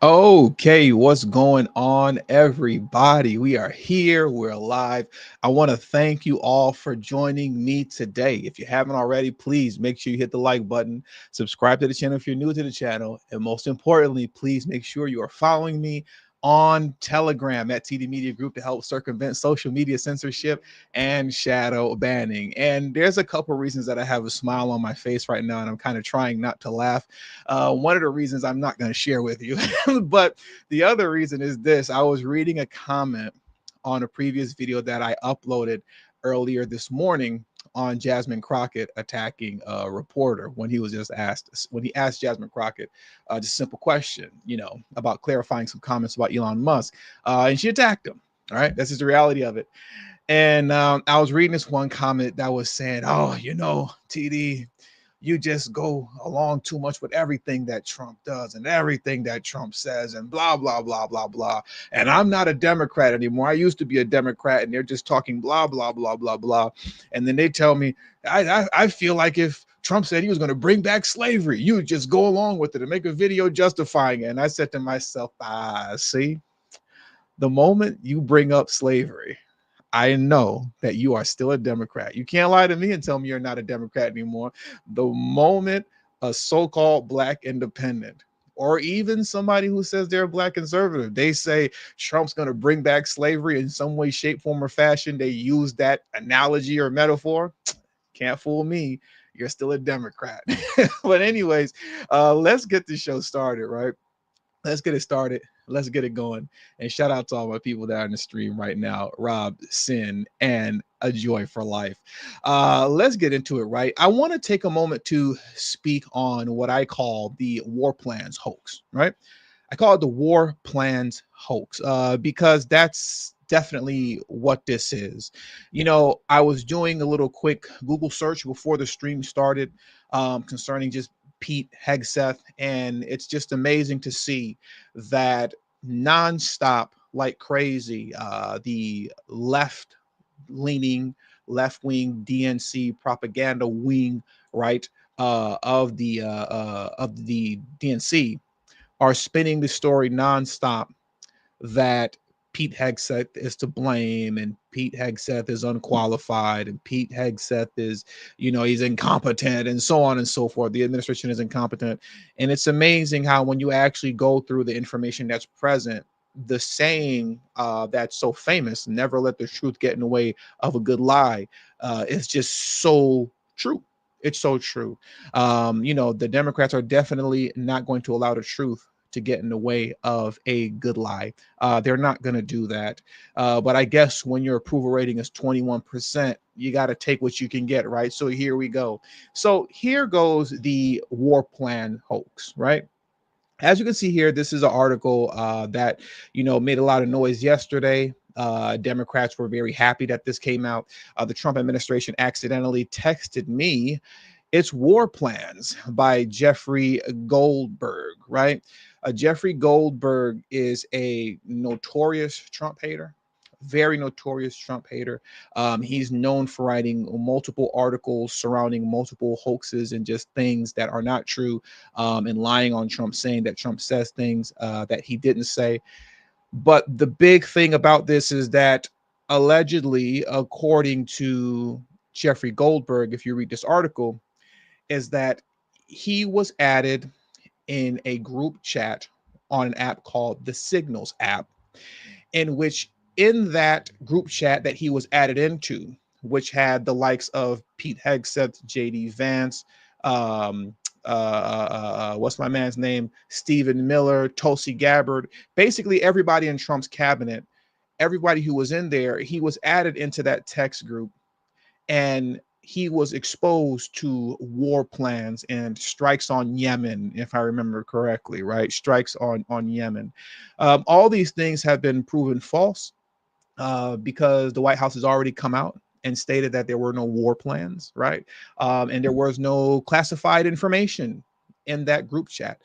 Okay, what's going on, everybody? We are here, we're live. I want to thank you all for joining me today. If you haven't already, please make sure you hit the like button, subscribe to the channel if you're new to the channel, and most importantly, please make sure you are following me on Telegram at TD Media Group to help circumvent social media censorship and shadow banning. And there's a couple reasons that I have a smile on my face right now, and I'm kind of trying not to laugh. One of the reasons I'm not going to share with you, but the other reason is this. I was reading a comment on a previous video that I uploaded earlier this morning on Jasmine Crockett attacking a reporter when he asked Jasmine Crockett just a simple question, about clarifying some comments about Elon Musk, and she attacked him. All right, that's just the reality of it. And I was reading this one comment that was saying, "Oh, TD, you just go along too much with everything that Trump does and everything that Trump says and blah, blah, blah, blah, blah. And I'm not a Democrat anymore. I used to be a Democrat and they're just talking blah, blah, blah, blah, blah. And then they tell me, I feel like if Trump said he was going to bring back slavery, you would just go along with it and make a video justifying it." And I said to myself, see, the moment you bring up slavery, I know that you are still a Democrat. You can't lie to me and tell me you're not a Democrat anymore. The moment a so-called black independent or even somebody who says they're a black conservative, they say Trump's going to bring back slavery in some way, shape, form, or fashion, they use that analogy or metaphor, can't fool me. You're still a Democrat. But anyways, let's get the show started, right? Let's get it started. Let's get it going. And shout out to all my people that are in the stream right now: Rob, Sin, and A Joy for Life. Let's get into it, right? I want to take a moment to speak on what I call the war plans hoax, right? I call it the war plans hoax because that's definitely what this is. I was doing a little quick Google search before the stream started concerning just Pete Hegseth, and it's just amazing to see that nonstop, like crazy, the leaning, left wing DNC propaganda wing, right, of the DNC are spinning the story nonstop that Pete Hegseth is to blame and Pete Hegseth is unqualified and Pete Hegseth is, he's incompetent and so on and so forth. The administration is incompetent. And it's amazing how when you actually go through the information that's present, the saying that's so famous, never let the truth get in the way of a good lie, is just so true. It's so true. The Democrats are definitely not going to allow the truth to get in the way of a good lie. They're not going to do that. But I guess when your approval rating is 21%, you got to take what you can get, right? So here we go. So here goes the war plan hoax, right? As you can see here, this is an article that made a lot of noise yesterday. Democrats were very happy that this came out. The Trump administration accidentally texted me "It's War Plans" by Jeffrey Goldberg, right? Jeffrey Goldberg is a notorious Trump hater, very notorious Trump hater. He's known for writing multiple articles surrounding multiple hoaxes and just things that are not true, and lying on Trump, saying that Trump says things that he didn't say. But the big thing about this is that allegedly, according to Jeffrey Goldberg, if you read this article, is that he was added in a group chat on an app called the Signals app, in which in that group chat that he was added into, which had the likes of Pete Hegseth, JD Vance, what's my man's name? Stephen Miller, Tulsi Gabbard, basically everybody in Trump's cabinet, everybody who was in there, he was added into that text group, and he was exposed to war plans and strikes on Yemen, if I remember correctly, right? Strikes on Yemen. All these things have been proven false because the White House has already come out and stated that there were no war plans, right? And there was no classified information in that group chat.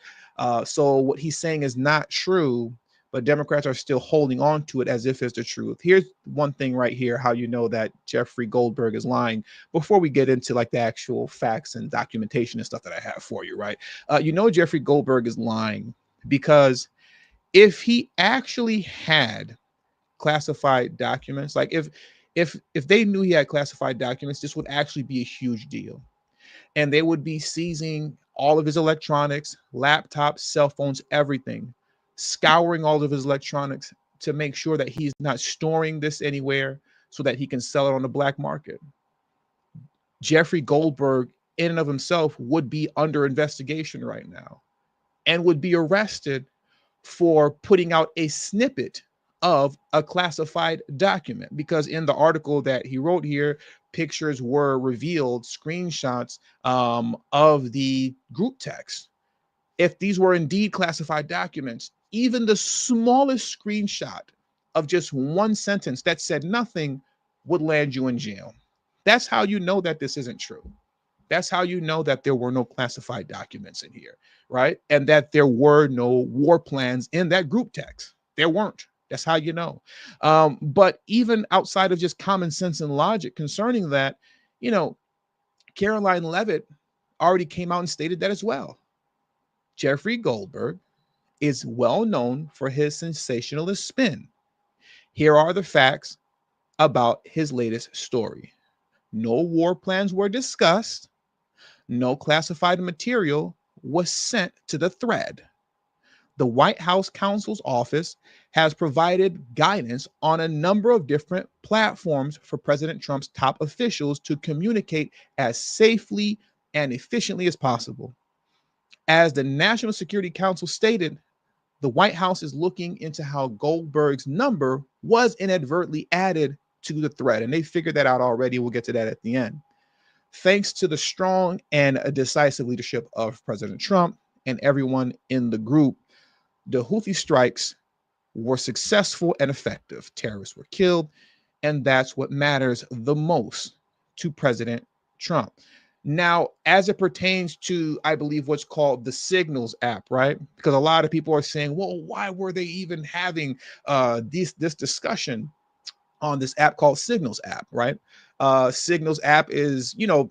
So what he's saying is not true, but Democrats are still holding on to it as if it's the truth. Here's one thing right here, how you know that Jeffrey Goldberg is lying, before we get into like the actual facts and documentation and stuff that I have for you, right? Jeffrey Goldberg is lying because If he actually had classified documents, like if they knew he had classified documents, this would actually be a huge deal. And they would be seizing all of his electronics, laptops, cell phones, everything, scouring all of his electronics to make sure that he's not storing this anywhere so that he can sell it on the black market. Jeffrey Goldberg, in and of himself, would be under investigation right now and would be arrested for putting out a snippet of a classified document, because in the article that he wrote here, pictures were revealed, screenshots of the group text. If these were indeed classified documents, even the smallest screenshot of just one sentence that said nothing would land you in jail. That's how you know that this isn't true. That's how you know that there were no classified documents in here, right? And that there were no war plans in that group text. There weren't. That's how you know. But even outside of just common sense and logic concerning that, you know, Caroline Levitt already came out and stated that as well. Jeffrey Goldberg is well known for his sensationalist spin. Here are the facts about his latest story. No war plans were discussed. No classified material was sent to the thread. The White House counsel's office has provided guidance on a number of different platforms for President Trump's top officials to communicate as safely and efficiently as possible. As the National Security Council stated, the White House is looking into how Goldberg's number was inadvertently added to the thread, and they figured that out already. We'll get to that at the end. Thanks to the strong and decisive leadership of President Trump and everyone in the group, the Houthi strikes were successful and effective. Terrorists were killed, and that's what matters the most to President Trump. Now, as it pertains to, I believe, what's called the Signals app, right? Because a lot of people are saying, well, why were they even having this discussion on this app called Signals app, right? Signals app is, you know,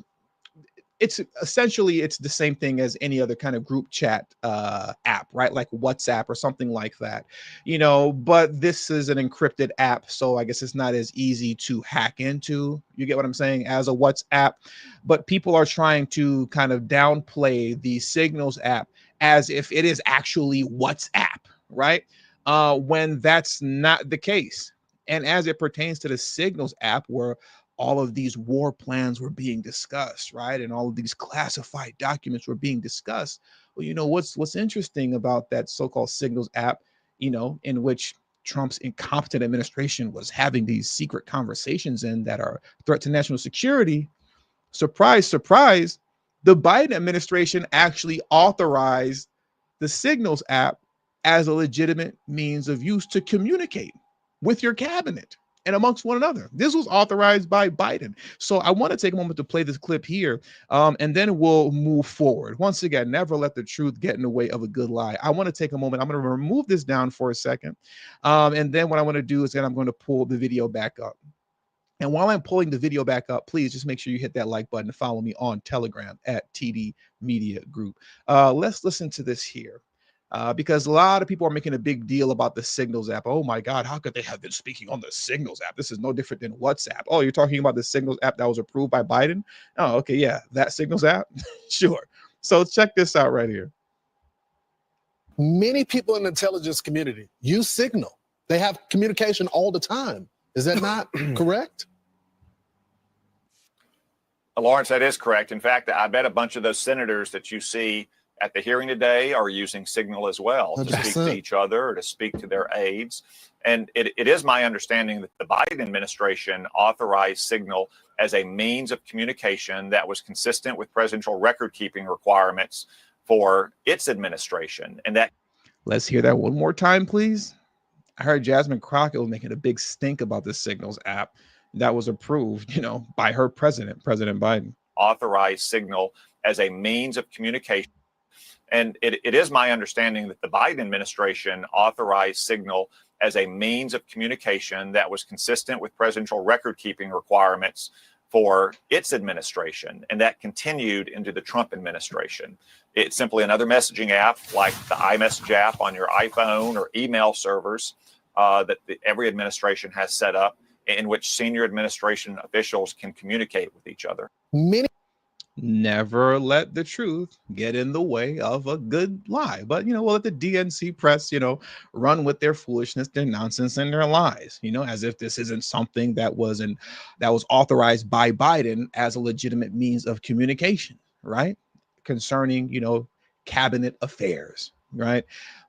it's essentially it's the same thing as any other kind of group chat app, right? Like WhatsApp or something like that, you know, but this is an encrypted app. So I guess it's not as easy to hack into, you get what I'm saying, as a WhatsApp. But people are trying to kind of downplay the Signals app as if it is actually WhatsApp, right? When that's not the case. And as it pertains to the Signals app, where all of these war plans were being discussed, right? And all of these classified documents were being discussed. Well, you know, what's interesting about that so-called Signals app, you know, in which Trump's incompetent administration was having these secret conversations in that are a threat to national security. Surprise, surprise, the Biden administration actually authorized the Signals app as a legitimate means of use to communicate with your cabinet and amongst one another. This was authorized by Biden. So I want to take a moment to play this clip here, and then we'll move forward. Once again, never let the truth get in the way of a good lie. I want to take a moment. I'm going to remove this down for a second. And then what I want to do is then I'm going to pull the video back up. And while I'm pulling the video back up, please just make sure you hit that like button and follow me on Telegram at TD Media Group. Let's listen to this here. Because a lot of people are making a big deal about the Signals app. Oh my God, how could they have been speaking on the Signals app? This is no different than WhatsApp. Oh, you're talking about the Signals app that was approved by Biden? Oh, okay, yeah, that Signals app? Sure. So check this out right here. Many people in the intelligence community use Signal. They have communication all the time. Is that not correct? Lawrence, that is correct. In fact, I bet a bunch of those senators that you see at the hearing today are using Signal as well to 100%. speak to each other or to speak to their aides. And it is my understanding that the Biden administration authorized Signal as a means of communication that was consistent with presidential record-keeping requirements for its administration. And that. Let's hear that one more time, please. I heard Jasmine Crockett was making a big stink about the Signals app that was approved, you know, by her President Biden. Authorized Signal as a means of communication. And it is my understanding that the Biden administration authorized Signal as a means of communication that was consistent with presidential record-keeping requirements for its administration, and that continued into the Trump administration. It's simply another messaging app like the iMessage app on your iPhone or email servers that every administration has set up, in which senior administration officials can communicate with each other. Never let the truth get in the way of a good lie. But, we'll let the DNC press, run with their foolishness, their nonsense, and their lies, as if this isn't something that was authorized by Biden as a legitimate means of communication, right? Concerning, cabinet affairs, right?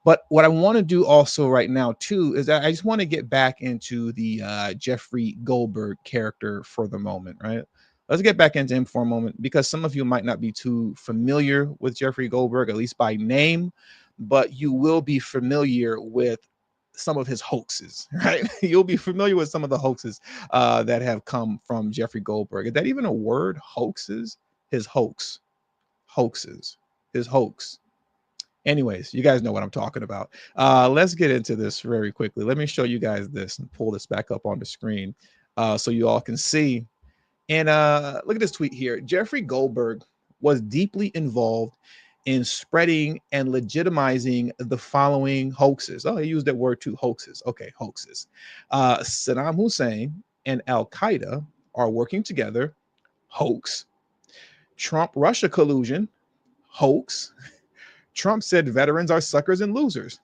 But what I want to do also right now, too, is that I just want to get back into the Jeffrey Goldberg character for the moment, right? Let's get back into him for a moment, because some of you might not be too familiar with Jeffrey Goldberg, at least by name, but you will be familiar with some of his hoaxes, right? You'll be familiar with some of the hoaxes that have come from Jeffrey Goldberg. Is that even a word? Hoaxes? His hoax. Hoaxes. His hoax. Anyways, you guys know what I'm talking about. Let's get into this very quickly. Let me show you guys this and pull this back up on the screen so you all can see. And look at this tweet here. Jeffrey Goldberg was deeply involved in spreading and legitimizing the following hoaxes. Oh, he used that word too, hoaxes. Okay, hoaxes. Saddam Hussein and Al-Qaeda are working together. Hoax. Trump-Russia collusion. Hoax. Trump said veterans are suckers and losers.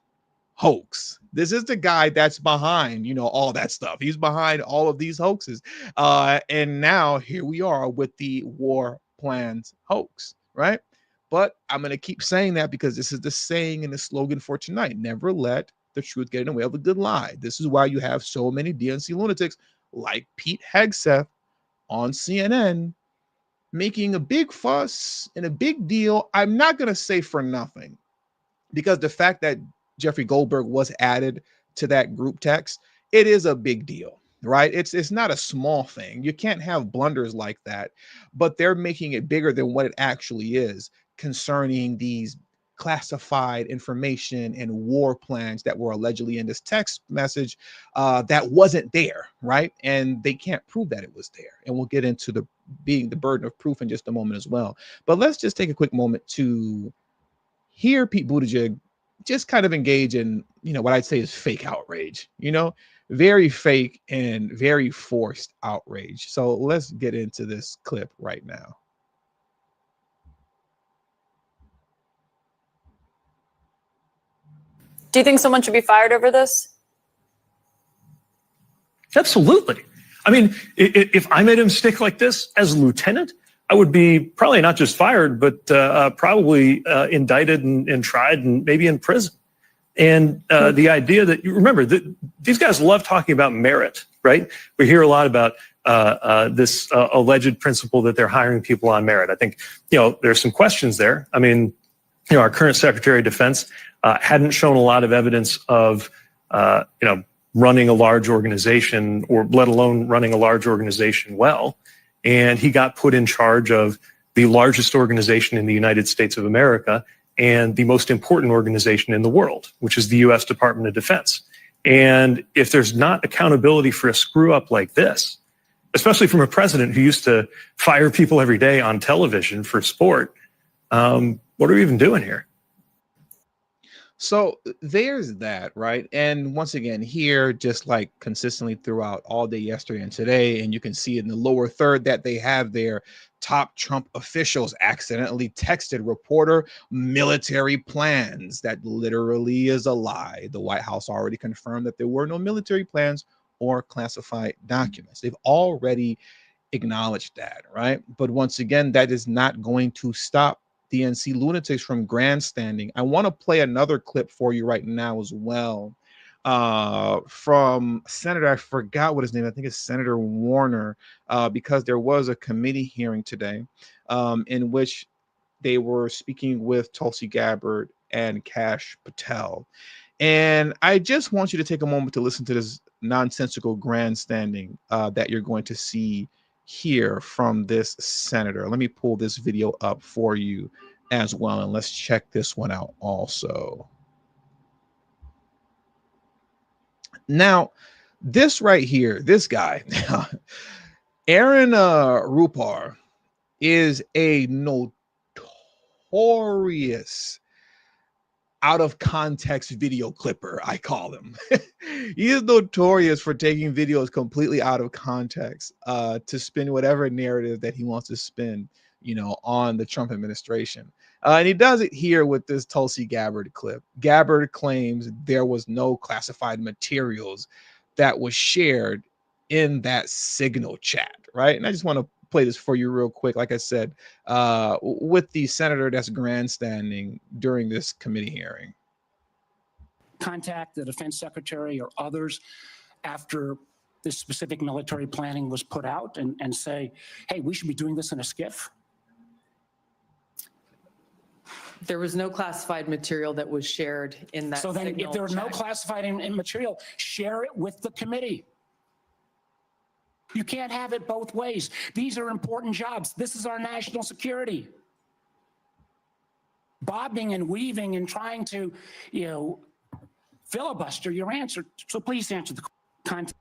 Hoax. This is the guy that's behind, all that stuff. He's behind all of these hoaxes. And now here we are with the war plans hoax, right? But I'm going to keep saying that because this is the saying and the slogan for tonight. Never let the truth get in the way of a good lie. This is why you have so many DNC lunatics like Pete Hegseth on CNN making a big fuss and a big deal. I'm not going to say for nothing, because the fact that Jeffrey Goldberg was added to that group text, it is a big deal, right? It's not a small thing. You can't have blunders like that, but they're making it bigger than what it actually is concerning these classified information and war plans that were allegedly in this text message that wasn't there, right? And they can't prove that it was there. And we'll get into the burden of proof in just a moment as well. But let's just take a quick moment to hear Pete Buttigieg just kind of engage in, what I'd say is fake outrage, very fake and very forced outrage. So let's get into this clip right now. Do you think someone should be fired over this? Absolutely. I mean, if I made a mistake like this as a lieutenant, I would be probably not just fired, but probably indicted and tried and maybe in prison. And the idea that, you remember, that these guys love talking about merit, right? We hear a lot about this alleged principle that they're hiring people on merit. I think, there's some questions there. I mean, our current Secretary of Defense hadn't shown a lot of evidence of, running a large organization, or let alone running a large organization well. And he got put in charge of the largest organization in the United States of America and the most important organization in the world, which is the U.S. Department of Defense. And if there's not accountability for a screw up like this, especially from a president who used to fire people every day on television for sport, what are we even doing here? So there's that, right? And once again, here, just like consistently throughout all day yesterday and today, and you can see in the lower third that they have their top Trump officials accidentally texted reporter military plans. That literally is a lie. The White House already confirmed that there were no military plans or classified documents. They've already acknowledged that, right? But once again, that is not going to stop DNC lunatics from grandstanding. I want to play another clip for you right now as well from Senator, I forgot what his name, I think it's Senator Warner, because there was a committee hearing today in which they were speaking with Tulsi Gabbard and Kash Patel. And I just want you to take a moment to listen to this nonsensical grandstanding that you're going to see here from this senator. Let me pull this video up for you as well, and let's check this one out also. Now, this right here, this guy, Aaron Rupar, is a notorious out of context video clipper, I call him. He is notorious for taking videos completely out of context to spin whatever narrative that he wants to spin, you know, on the Trump administration. And he does it here with this Tulsi Gabbard clip. Gabbard claims there was no classified materials that was shared in that Signal chat, right? And I just want to play this for you real quick. Like I said, with the senator that's grandstanding during this committee hearing. Contact the defense secretary or others after this specific military planning was put out and say, hey, we should be doing this in a skiff? There was no classified material that was shared in that. So then if Signal there was no chat. classified material, share it with the committee. You can't have it both ways. These are important jobs. This is our national security. Bobbing and weaving and trying to, you know, filibuster your answer. So please answer the content.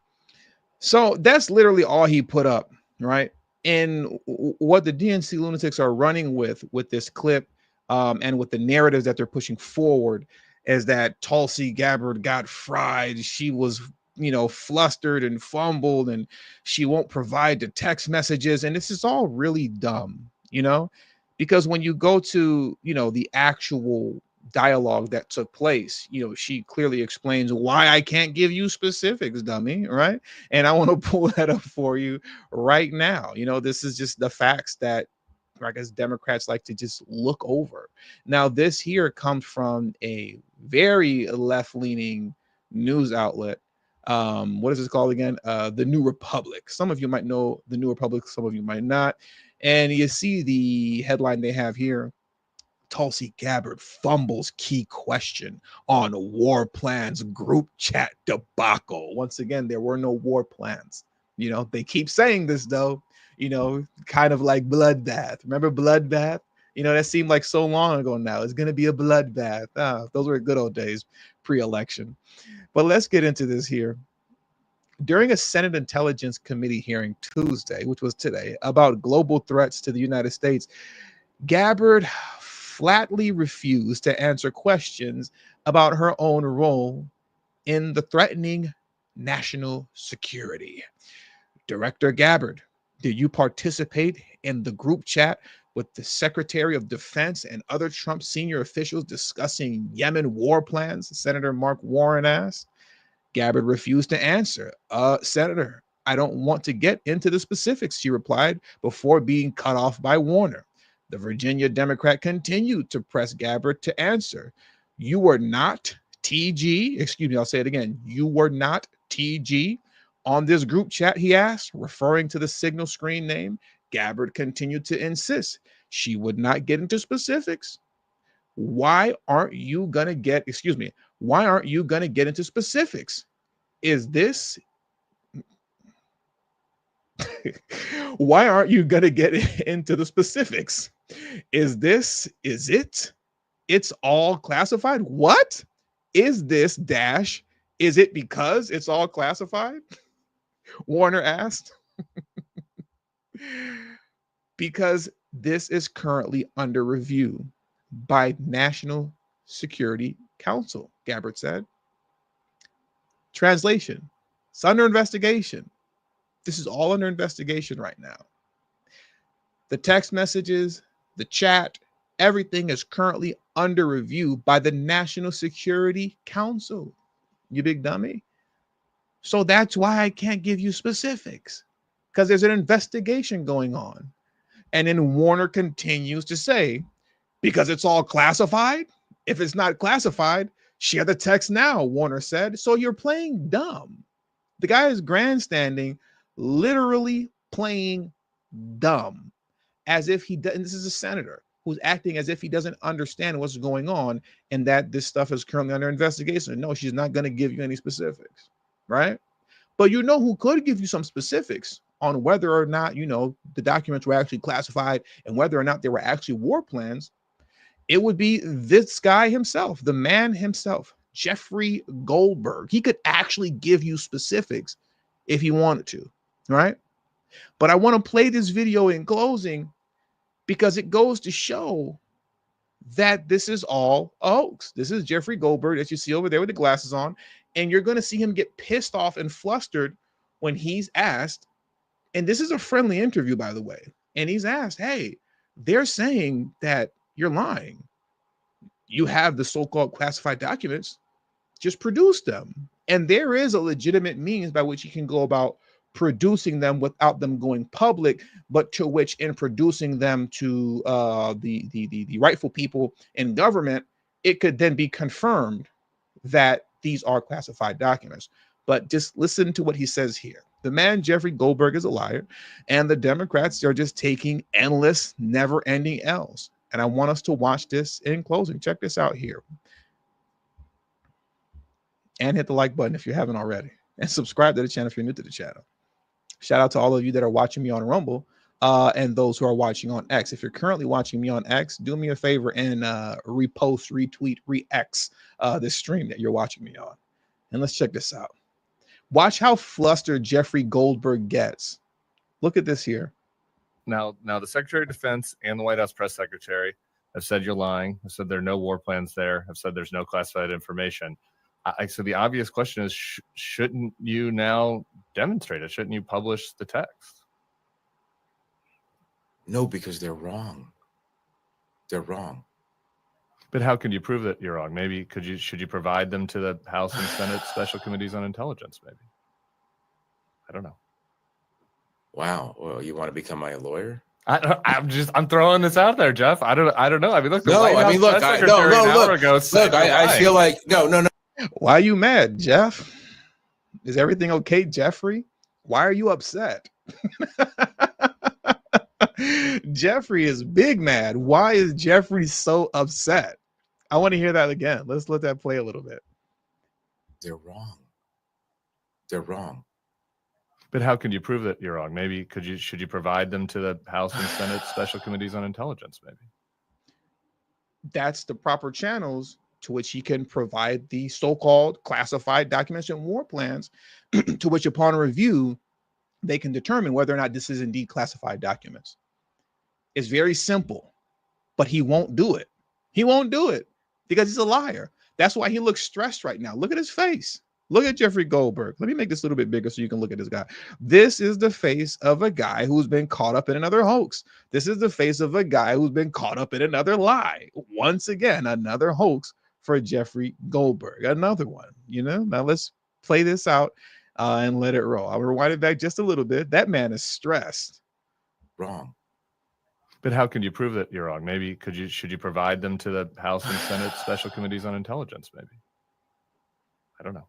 So that's literally all he put up, right? And what the DNC lunatics are running with this clip and with the narratives that they're pushing forward is that Tulsi Gabbard got fried. She was, you know, flustered and fumbled, and she won't provide the text messages. And this is all really dumb, you know, because when you go to, you know, the actual dialogue that took place, you know, she clearly explains why I can't give you specifics, dummy, right? And I want to pull that up for you right now. You know, this is just the facts that I guess Democrats like to just look over. Now, this here comes from a very left-leaning news outlet. What is this called again? The New Republic. Some of you might know the New Republic, some of you might not. And you see the headline they have here: Tulsi Gabbard fumbles key question on war plans group chat debacle. Once again, there were no war plans. You know, they keep saying this though, you know, kind of like bloodbath. Remember bloodbath? You know, that seemed like so long ago now. It's going to be a bloodbath. Those were good old days pre-election. But let's get into this here. During a Senate Intelligence Committee hearing Tuesday, which was today, about global threats to the United States, Gabbard flatly refused to answer questions about her own role in the threatening national security. Director Gabbard, did you participate in the group chat with the Secretary of Defense and other Trump senior officials discussing Yemen war plans? Senator Mark Warren asked. Gabbard refused to answer. Senator, I don't want to get into the specifics, she replied, before being cut off by Warner. The Virginia Democrat continued to press Gabbard to answer. You were not TG, excuse me, I'll say it again. You were not TG on this group chat, he asked, referring to the Signal screen name. Gabbard continued to insist she would not get into specifics. Why aren't you gonna get, why aren't you gonna get into specifics? Is this why aren't you gonna get into the specifics? Is it? It's all classified? What? Is this dash? Is it because it's all classified? Warner asked. Because this is currently under review by National Security Council, Gabbard said. Translation: it's under investigation. This is all under investigation right now. The text messages, the chat, everything is currently under review by the National Security Council. You big dummy. So that's why I can't give you specifics, because there's an investigation going on. And then Warner continues to say, because it's all classified. If it's not classified, share the text now, Warner said. So you're playing dumb. The guy is grandstanding, literally playing dumb, as if he doesn't. This is a senator who's acting as if he doesn't understand what's going on and that this stuff is currently under investigation. No, she's not going to give you any specifics, right? But you know who could give you some specifics on whether or not, you know, the documents were actually classified and whether or not they were actually war plans. It would be this guy himself, the man himself, Jeffrey Goldberg. He could actually give you specifics if he wanted to, right? But I want to play this video in closing because it goes to show that this is all a hoax. This is Jeffrey Goldberg that you see over there with the glasses on, and you're going to see him get pissed off and flustered when he's asked, and this is a friendly interview, by the way, and he's asked, hey, they're saying that you're lying. You have the so-called classified documents, just produce them. And there is a legitimate means by which you can go about producing them without them going public, but to which in producing them to the rightful people in government, it could then be confirmed that these are classified documents. But just listen to what he says here. The man, Jeffrey Goldberg, is a liar, and the Democrats are just taking endless, never-ending L's. And I want us to watch this in closing. Check this out here. And hit the like button if you haven't already. And subscribe to the channel if you're new to the channel. Shout out to all of you that are watching me on Rumble and those who are watching on X. If you're currently watching me on X, do me a favor and repost, retweet, re-X this stream that you're watching me on. And let's check this out. Watch how flustered Jeffrey Goldberg gets. Look at this here. Now the Secretary of Defense and the White House press secretary have said you're lying. Have said there are no war plans there. Have said there's no classified information. So the obvious question is, shouldn't you now demonstrate it? Shouldn't you publish the text? No, because they're wrong. They're wrong. But how can you prove that you're wrong? Maybe should you provide them to the House and Senate Special Committees on Intelligence? Maybe. I don't know. Wow. Well, you want to become my lawyer? I'm throwing this out there, Jeff. I don't know. I mean, look. I feel like no. Why are you mad, Jeff? Is everything okay, Jeffrey? Why are you upset? Jeffrey is big mad. Why is Jeffrey so upset? I want to hear that again. Let's let that play a little bit. They're wrong. They're wrong. But how can you prove that you're wrong? Maybe should you provide them to the House and Senate Special Committees on Intelligence? Maybe. That's the proper channels to which he can provide the so-called classified documents and war plans, to which upon review, they can determine whether or not this is indeed classified documents. It's very simple, but he won't do it. He won't do it because he's a liar. That's why he looks stressed right now. Look at his face. Look at Jeffrey Goldberg. Let me make this a little bit bigger so you can look at this guy. This is the face of a guy who's been caught up in another hoax. This is the face of a guy who's been caught up in another lie. Once again, another hoax for Jeffrey Goldberg. Another one, you know? Now let's play this out and let it roll. I'll rewind it back just a little bit. That man is stressed. Wrong. But how can you prove that you're wrong? Maybe should you provide them to the House and Senate Special Committees on Intelligence? Maybe. I don't know.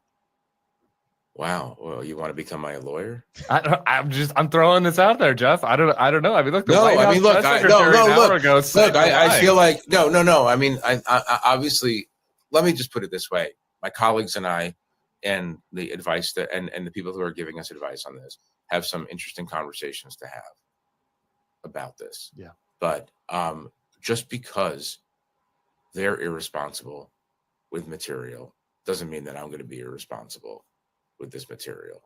Wow. Well, you want to become my lawyer? I'm throwing this out there, Jeff. I don't know. I mean, look. I feel like no. I mean, I obviously. Let me just put it this way: my colleagues and I, and the advice that and the people who are giving us advice on this have some interesting conversations to have about this. Yeah. But just because they're irresponsible with material doesn't mean that I'm going to be irresponsible with this material.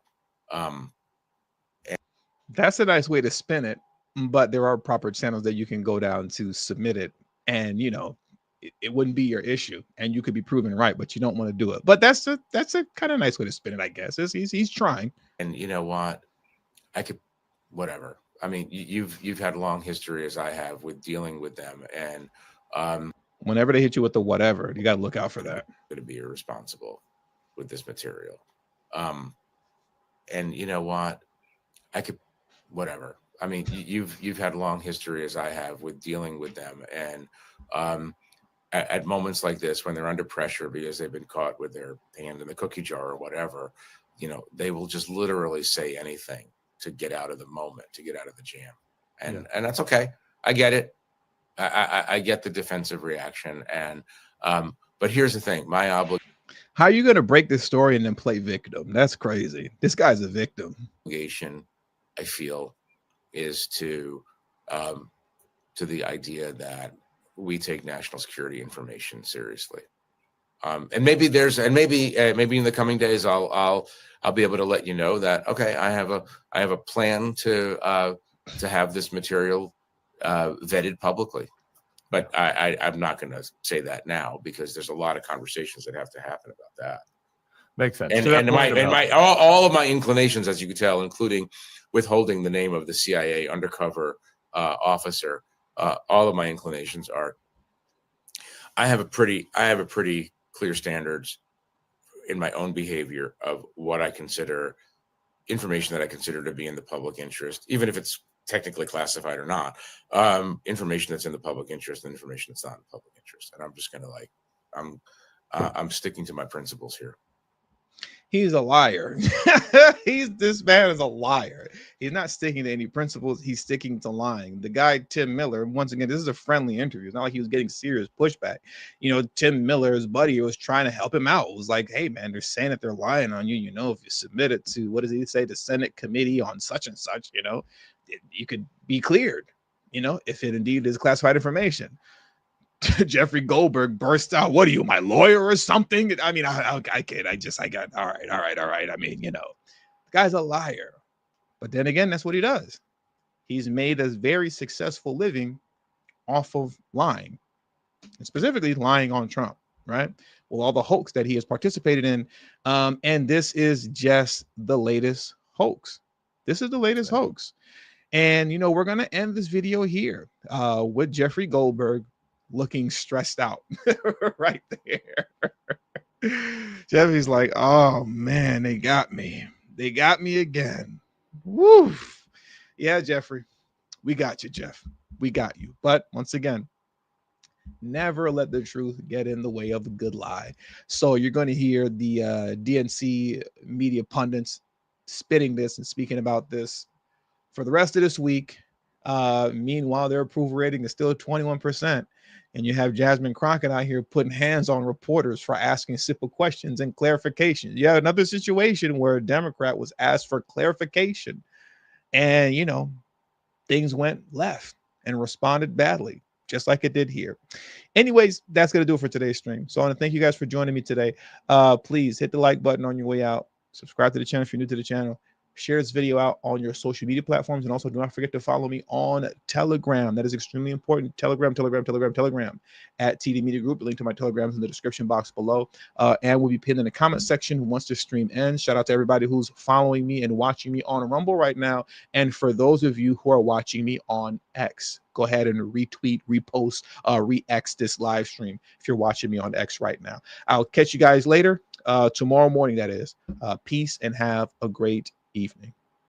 That's a nice way to spin it, but there are proper channels that you can go down to submit it, and you know it wouldn't be your issue, and you could be proven right, but you don't want to do it. But that's a kind of nice way to spin it, I guess. He's trying. And you know what? I could, whatever. I mean, you've had a long history as I have with dealing with them, and whenever they hit you with the whatever, you got to look out for that. Going to be irresponsible with this material. And you know what? I could, whatever. I mean, you've had a long history as I have with dealing with them, and at moments like this, when they're under pressure because they've been caught with their hand in the cookie jar or whatever, you know, they will just literally say anything to get out of the moment, to get out of the jam, and that's okay. I get it. I get the defensive reaction, and but here's the thing: my obligation. How are you going to break this story and then play victim? That's crazy. This guy's a victim. I feel is to the idea that we take national security information seriously, and maybe in the coming days I'll be able to let you know that okay, I have a plan to have this material vetted publicly, But I'm not going to say that now because there's a lot of conversations that have to happen about that. Makes sense. And, To that point and about- all of my inclinations, as you can tell, including withholding the name of the CIA undercover officer, all of my inclinations are. I have a pretty clear standards in my own behavior of what I consider information that I consider to be in the public interest, even if it's technically classified or not. Information that's in the public interest and information that's not in the public interest. And I'm just going to I'm sticking to my principles here. He's a liar. This man is a liar. He's not sticking to any principles. He's sticking to lying. The guy, Tim Miller, once again, this is a friendly interview. It's not like he was getting serious pushback. You know, Tim Miller, his buddy, was trying to help him out. It was like, hey, man, they're saying that they're lying on you. You know, if you submit it to, what does he say, the Senate committee on such and such, you know, you could be cleared, you know, if it indeed is classified information. Jeffrey Goldberg burst out, what are you, my lawyer or something? I mean, I kid. I got, all right. I mean, you know, the guy's a liar. But then again, that's what he does. He's made a very successful living off of lying, and specifically lying on Trump, right? Well, all the hoax that he has participated in. And this is just the latest hoax. This is the latest hoax. And, you know, we're going to end this video here with Jeffrey Goldberg looking stressed out right there. Jeffrey's like, oh man, they got me again. Woo. Yeah, Jeffrey, we got you, Jeff. We got you. But once again, never let the truth get in the way of a good lie. So you're going to hear the DNC media pundits spitting this and speaking about this for the rest of this week. Meanwhile, their approval rating is still 21%. And you have Jasmine Crockett out here putting hands on reporters for asking simple questions and clarifications. You have another situation where a Democrat was asked for clarification and, you know, things went left and responded badly, just like it did here. Anyways, that's going to do it for today's stream. So I want to thank you guys for joining me today. Please hit the like button on your way out. Subscribe to the channel if you're new to the channel. Share this video out on your social media platforms. And also do not forget to follow me on Telegram. That is extremely important. Telegram at TD Media Group. The link to my Telegram is in the description box below. And will be pinned in the comment section once the stream ends. Shout out to everybody who's following me and watching me on Rumble right now. And for those of you who are watching me on X, go ahead and retweet, repost, re-X this live stream if you're watching me on X right now. I'll catch you guys later, tomorrow morning, that is. Peace and have a great evening.